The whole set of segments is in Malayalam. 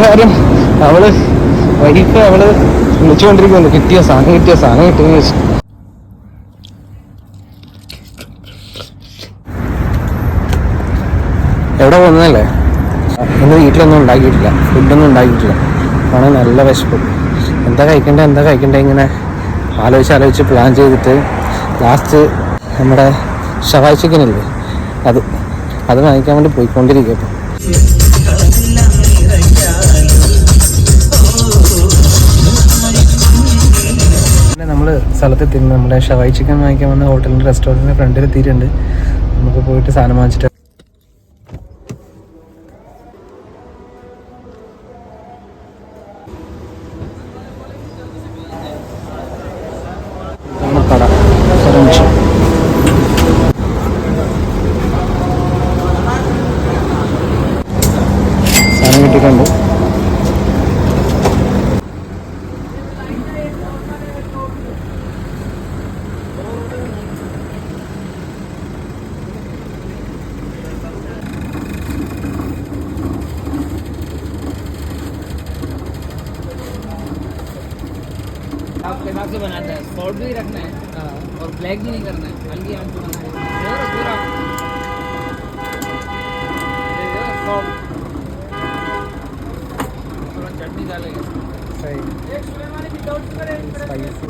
വേറെ കാര്യം വൈഫ് വിളിച്ചുകൊണ്ടിരിക്കുന്നു, കിട്ടിയ സാധനം കിട്ടിയെന്ന് വെച്ചു. എവിടെ പോകുന്നതല്ലേ? ഇന്ന് വീട്ടിലൊന്നും ഉണ്ടാക്കിയിട്ടില്ല, ഫുഡൊന്നും ഉണ്ടാക്കിയിട്ടില്ല. ആണെങ്കിൽ നല്ല വിശപ്പ്. എന്താ കഴിക്കണ്ടേ ഇങ്ങനെ ആലോചിച്ച് പ്ലാൻ ചെയ്തിട്ട് ലാസ്റ്റ് നമ്മുടെ ഷവായ് ചിക്കനില്ലേ, അത് വാങ്ങിക്കാൻ വേണ്ടി പോയിക്കൊണ്ടിരിക്കുക. ഇപ്പം നമ്മൾ സ്ഥലത്തെത്തി. നമ്മുടെ ഷവായ് ചിക്കൻ വാങ്ങിക്കാൻ വന്ന ഹോട്ടലിൻ്റെ റെസ്റ്റോറൻറ്റിൻ്റെ ഫ്രണ്ടിൽ എത്തിയിട്ടുണ്ട്. നമുക്ക് പോയിട്ട് സാധനം വാങ്ങിച്ചിട്ട് കട സാധനം കിട്ടിയിട്ടുണ്ട്. आपके हिसाब से बनाता है, सॉल्ट भी रखना है और ब्लैक भी नहीं करना है, हल्की आंच पे बनाना है पूरा सॉल्ट, थोड़ा चटनी डालेंगे सही स्पाइसी।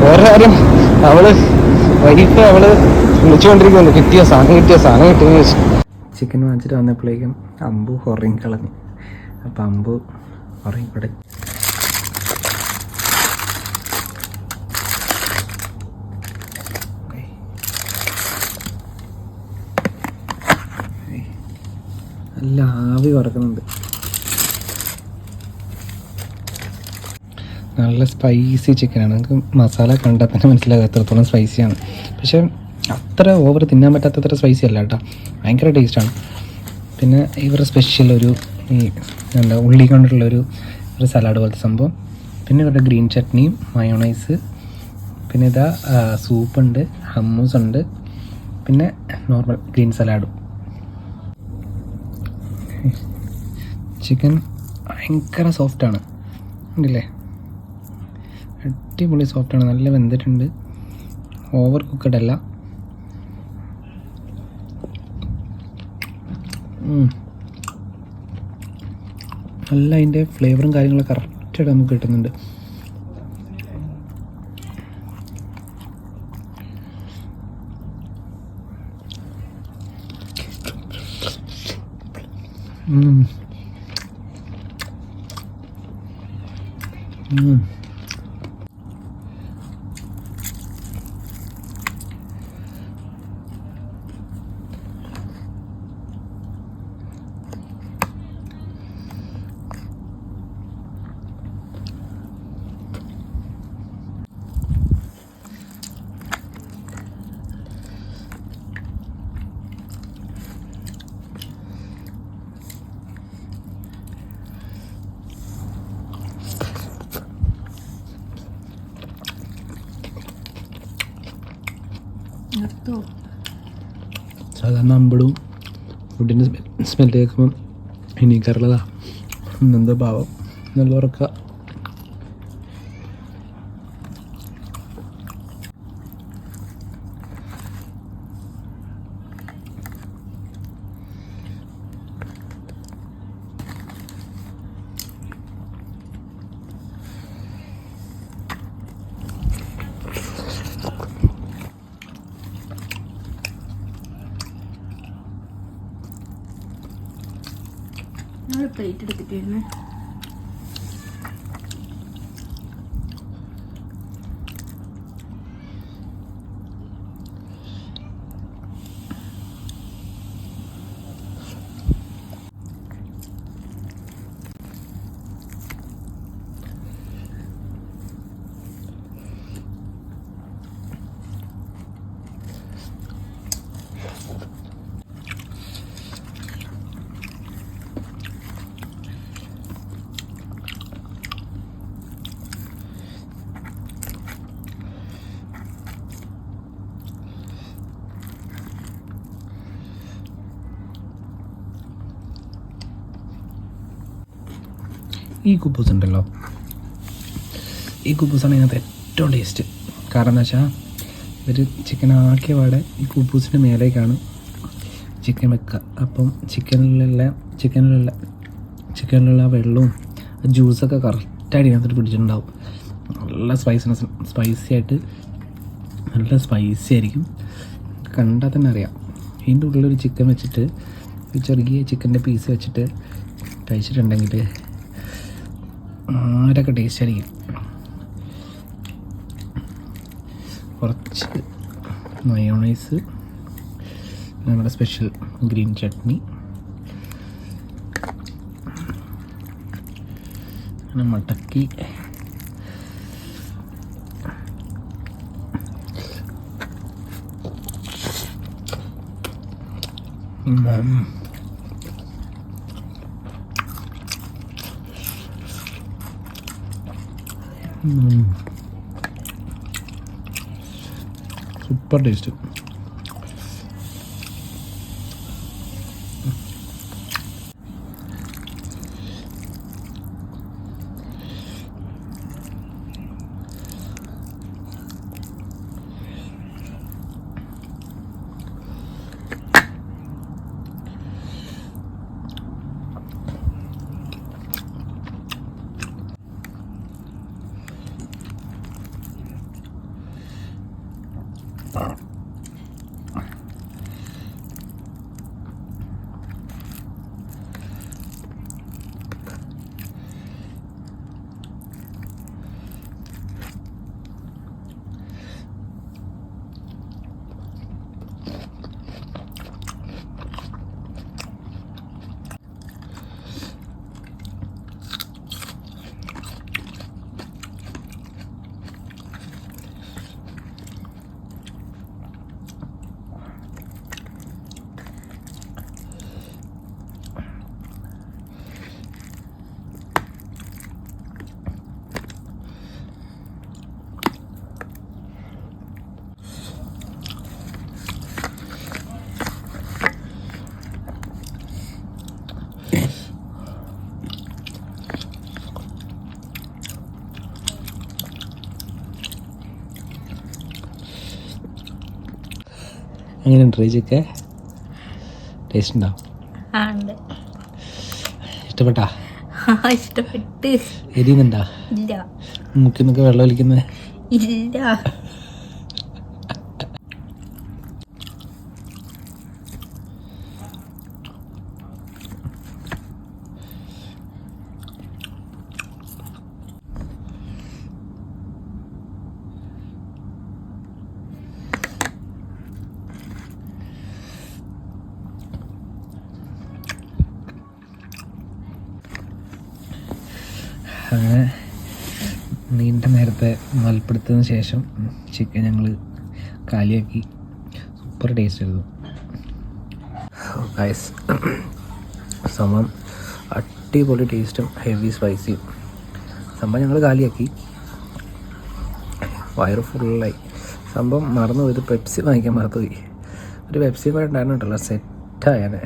വേറെ കാര്യം വൈഫ് വിളിച്ചുകൊണ്ടിരിക്കുന്നു, കിട്ടിയ സാധനം കിട്ടിയെന്ന് വെച്ചു. ചിക്കൻ വാങ്ങിച്ചിട്ട് വന്നപ്പോഴേക്കും അമ്പു ഉറങ്ങിക്കളഞ്ഞു. അപ്പം അമ്പു ഉറങ്ങിക്കൂടെ. നല്ല ആവി പറക്കുന്നുണ്ട്. നല്ല സ്പൈസി ചിക്കനാണ്. നമുക്ക് മസാല കണ്ടാൽ തന്നെ മനസ്സിലാകും എത്രത്തോളം സ്പൈസിയാണ്. പക്ഷേ അത്ര ഓവർ തിന്നാൻ പറ്റാത്തത്ര സ്പൈസി അല്ല കേട്ടോ, ഭയങ്കര ടേസ്റ്റാണ്. പിന്നെ ഇവരുടെ സ്പെഷ്യൽ എന്താ ഉള്ളി കൊണ്ടുള്ളൊരു സലാഡ് പോലത്തെ സംഭവം. പിന്നെ ഇവരുടെ ഗ്രീൻ ചട്നിയും മയോണൈസ്, പിന്നെ ഇതാ സൂപ്പുണ്ട്, ഹമ്മൂസ് ഉണ്ട്, പിന്നെ നോർമൽ ഗ്രീൻ സലാഡും. ചിക്കൻ ഭയങ്കര സോഫ്റ്റാണ്, ഉണ്ടല്ലേ? അടിപൊളി സോഫ്റ്റാണ്, നല്ല വെന്തിട്ടുണ്ട്, ഓവർ കുക്കഡ് അല്ല. നല്ല അതിൻ്റെ ഫ്ലേവറും കാര്യങ്ങളൊക്കെ കറക്റ്റായിട്ട് നമുക്ക് കിട്ടുന്നുണ്ട്. സാധാരണ അമ്പടും ഫുഡിൻ്റെ സ്മെല്ല് കേൾക്കുമ്പം എനിക്കറിയുള്ളതാ എന്താ ഭാവം നല്ല ഉറക്ക. പ്ലേറ്റ് എടുത്തിട്ട് വരുന്നേ. ഈ കുബൂസ് ഉണ്ടല്ലോ, ഈ കുബൂസാണ് ഇതിനകത്ത് ഏറ്റവും ടേസ്റ്റ്. കാരണം എന്താ വെച്ചാൽ ഇവർ ചിക്കൻ ആക്കിയ പാടെ ഈ കുബൂസിൻ്റെ മേലേക്കാണ് ചിക്കൻ വെക്കുക. അപ്പം ചിക്കനിലുള്ള വെള്ളവും ജ്യൂസൊക്കെ കറക്റ്റായിട്ട് ഇതിനകത്ത് പിടിച്ചിട്ടുണ്ടാവും. നല്ല സ്പൈസി ആയിട്ട് നല്ല സ്പൈസി ആയിരിക്കും. കണ്ടാൽ തന്നെ അറിയാം. ഇതിൻ്റെ ഉള്ളിലൊരു ചിക്കൻ വെച്ചിട്ട് ചെറിയ ചിക്കൻ്റെ പീസ് വെച്ചിട്ട് കഴിച്ചിട്ടുണ്ടെങ്കിൽ ആരൊക്കെ ടേസ്റ്റ് ആയിരിക്കും. കുറച്ച് മയോണൈസ്, നമ്മുടെ സ്പെഷ്യൽ ഗ്രീൻ ചട്നി, പിന്നെ മടക്കി സൂപ്പർ ടേസ്റ്റ്. അങ്ങനെ ട്രൈ ചെയ്യൊക്കെ ടേസ്റ്റ് ഉണ്ടോ? ഇഷ്ടപ്പെട്ടാ? ഇഷ്ടപ്പെട്ട്. എരിയുന്നുണ്ടാ? ഇല്ല. മുക്കിന്നൊക്കെ വെള്ളം ഒലിക്കുന്നത്? ഇല്ല. അങ്ങനെ നീണ്ട നേരത്തെ മൽപ്പിടുത്തതിന് ശേഷം ചിക്കൻ ഞങ്ങൾ കാലിയാക്കി. സൂപ്പർ ടേസ്റ്റ് ആയിരുന്നു ഗൈസ്. സംഭവം അടിപൊളി ടേസ്റ്റും ഹെവി സ്പൈസിയും. സംഭവം ഞങ്ങൾ കാലിയാക്കി, വയറ് ഫുള്ളായി. സംഭവം മറന്നുപോയത് പെപ്സി വാങ്ങിക്കാൻ മറന്നുപോയി. ഒരു പെപ്സി കൂടെ ഉണ്ടായിരുന്നുണ്ടല്ലോ, സെറ്റായാനെ.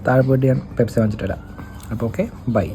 താഴെ പോയിട്ട് ഞാൻ പെപ്സി വാങ്ങിച്ചിട്ട് വരാം. അപ്പോൾ ഓക്കെ, ബൈ.